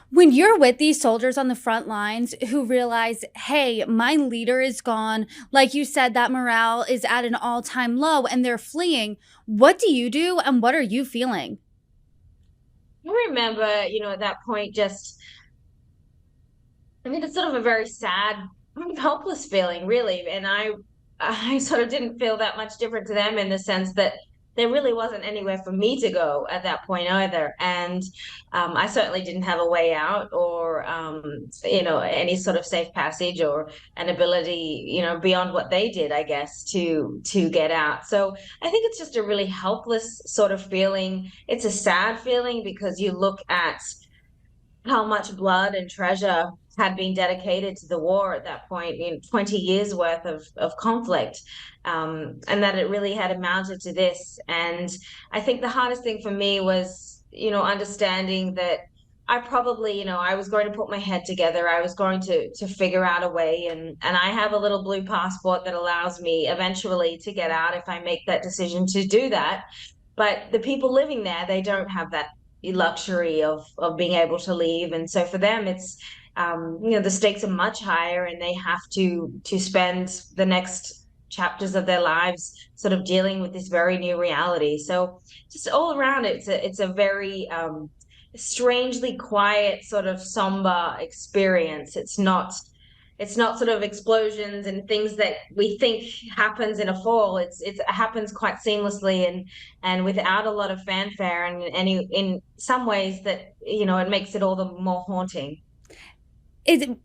When you're with these soldiers on the front lines who realize, hey, my leader is gone, like you said, that morale is at an all time low and they're fleeing, what do you do and what are you feeling? I remember, at that point, it's sort of a very sad, helpless feeling, really. And I sort of didn't feel that much different to them in the sense that there really wasn't anywhere for me to go at that point either. And I certainly didn't have a way out or, any sort of safe passage or an ability, beyond what they did, I guess, to get out. So I think it's just a really helpless sort of feeling. It's a sad feeling because you look at how much blood and treasure had been dedicated to the war at that point in 20 years worth of conflict, and that it really had amounted to this. And I think the hardest thing for me was, understanding that I probably, I was going to put my head together. I was going to figure out a way, and I have a little blue passport that allows me eventually to get out if I make that decision to do that. But the people living there, they don't have that luxury of being able to leave, and so for them, it's the stakes are much higher, and they have to spend the next chapters of their lives sort of dealing with this very new reality. So just all around, it's a very strangely quiet, sort of somber experience. It's not sort of explosions and things that we think happens in a fall. It happens quite seamlessly and without a lot of fanfare, and in some ways that it makes it all the more haunting.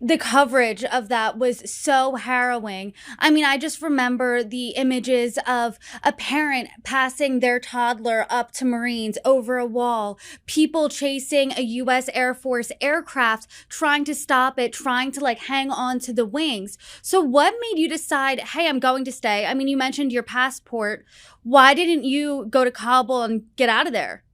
The coverage of that was so harrowing. I mean, I just remember the images of a parent passing their toddler up to Marines over a wall, people chasing a US Air Force aircraft, trying to stop it, trying to like hang on to the wings. So, what made you decide, hey, I'm going to stay? I mean, you mentioned your passport. Why didn't you go to Kabul and get out of there?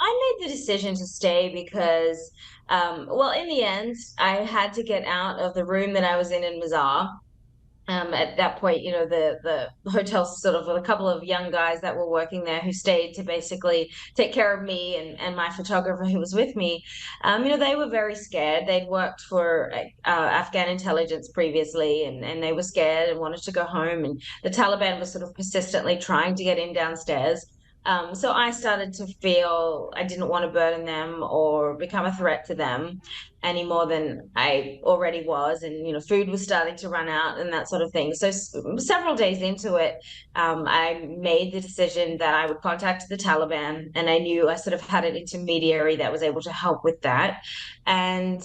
I made the decision to stay because, well, in the end, I had to get out of the room that I was in Mazar. At that point, the hotel sort of with a couple of young guys that were working there who stayed to basically take care of me and my photographer who was with me. They were very scared. They'd worked for Afghan intelligence previously, and they were scared and wanted to go home. And the Taliban was sort of persistently trying to get in downstairs. So I started to feel I didn't want to burden them or become a threat to them any more than I already was. And, food was starting to run out and that sort of thing. So several days into it, I made the decision that I would contact the Taliban. And I knew I sort of had an intermediary that was able to help with that. And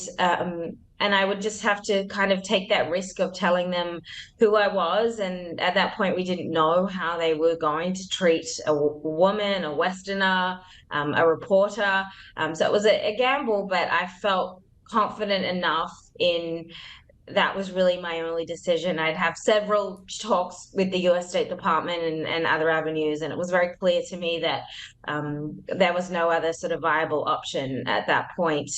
I would just have to kind of take that risk of telling them who I was. And at that point, we didn't know how they were going to treat a woman, a Westerner, a reporter. So it was a gamble, but I felt confident enough in that was really my only decision. I'd have several talks with the US State Department and other avenues, and it was very clear to me that there was no other sort of viable option at that point.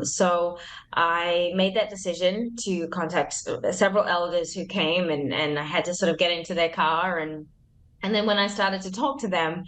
So I made that decision to contact several elders who came, and I had to sort of get into their car and then when I started to talk to them,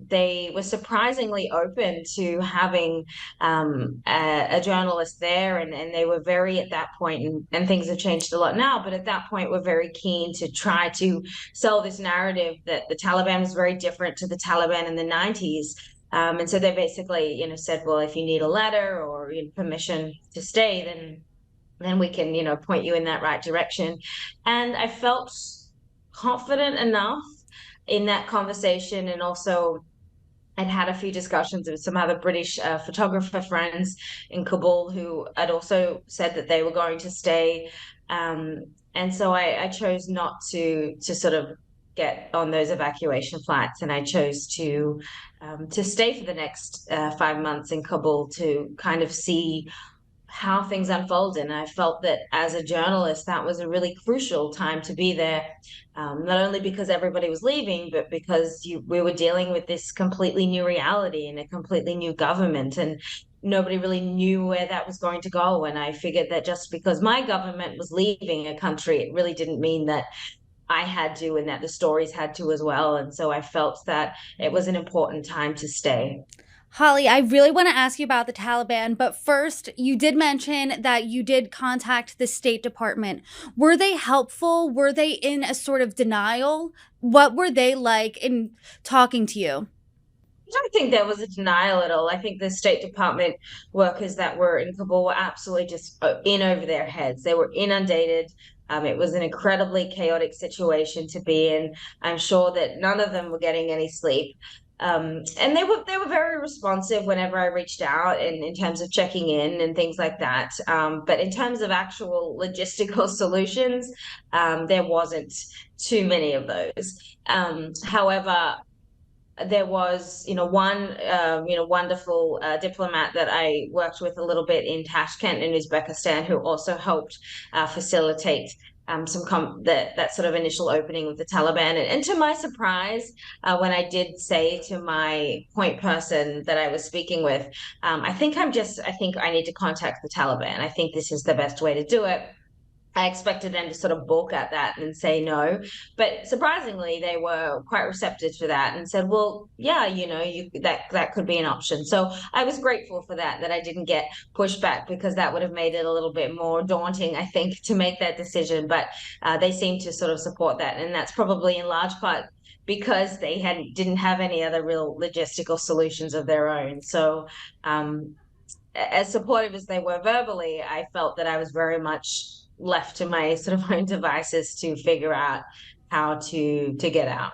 they were surprisingly open to having a journalist there. And they were very, at that point, and things have changed a lot now, but at that point, were very keen to try to sell this narrative that the Taliban was very different to the Taliban in the 90s. And so they basically, said, well, if you need a letter or permission to stay, then we can, point you in that right direction. And I felt confident enough in that conversation. And also, I'd had a few discussions with some other British photographer friends in Kabul who had also said that they were going to stay. And so I chose not to sort of get on those evacuation flights, and I chose to stay for the next 5 months in Kabul to kind of see how things unfolded. And I felt that as a journalist, that was a really crucial time to be there, not only because everybody was leaving, but because we were dealing with this completely new reality and a completely new government. And nobody really knew where that was going to go. And I figured that just because my government was leaving a country, it really didn't mean that I had to and that the stories had to as well. And so I felt that it was an important time to stay. Holly, I really want to ask you about the Taliban, but first, you did mention that you did contact the State Department. Were they helpful? Were they in a sort of denial? What were they like in talking to you? I don't think there was a denial at all. I think the State Department workers that were in Kabul were absolutely just in over their heads. They were inundated. It was an incredibly chaotic situation to be in. I'm sure that none of them were getting any sleep. And they were very responsive whenever I reached out and in terms of checking in and things like that. But in terms of actual logistical solutions, there wasn't too many of those. However, there was, one, wonderful diplomat that I worked with a little bit in Tashkent in Uzbekistan, who also helped facilitate that sort of initial opening with the Taliban. And to my surprise, when I did say to my point person that I was speaking with, I think I need to contact the Taliban. I think this is the best way to do it. I expected them to sort of balk at that and say no, but surprisingly, they were quite receptive to that and said, "Well, yeah, that could be an option." So I was grateful for that I didn't get pushed back because that would have made it a little bit more daunting, I think, to make that decision. But they seemed to sort of support that, and that's probably in large part because they didn't have any other real logistical solutions of their own. So as supportive as they were verbally, I felt that I was very much left to my sort of own devices to figure out how to get out.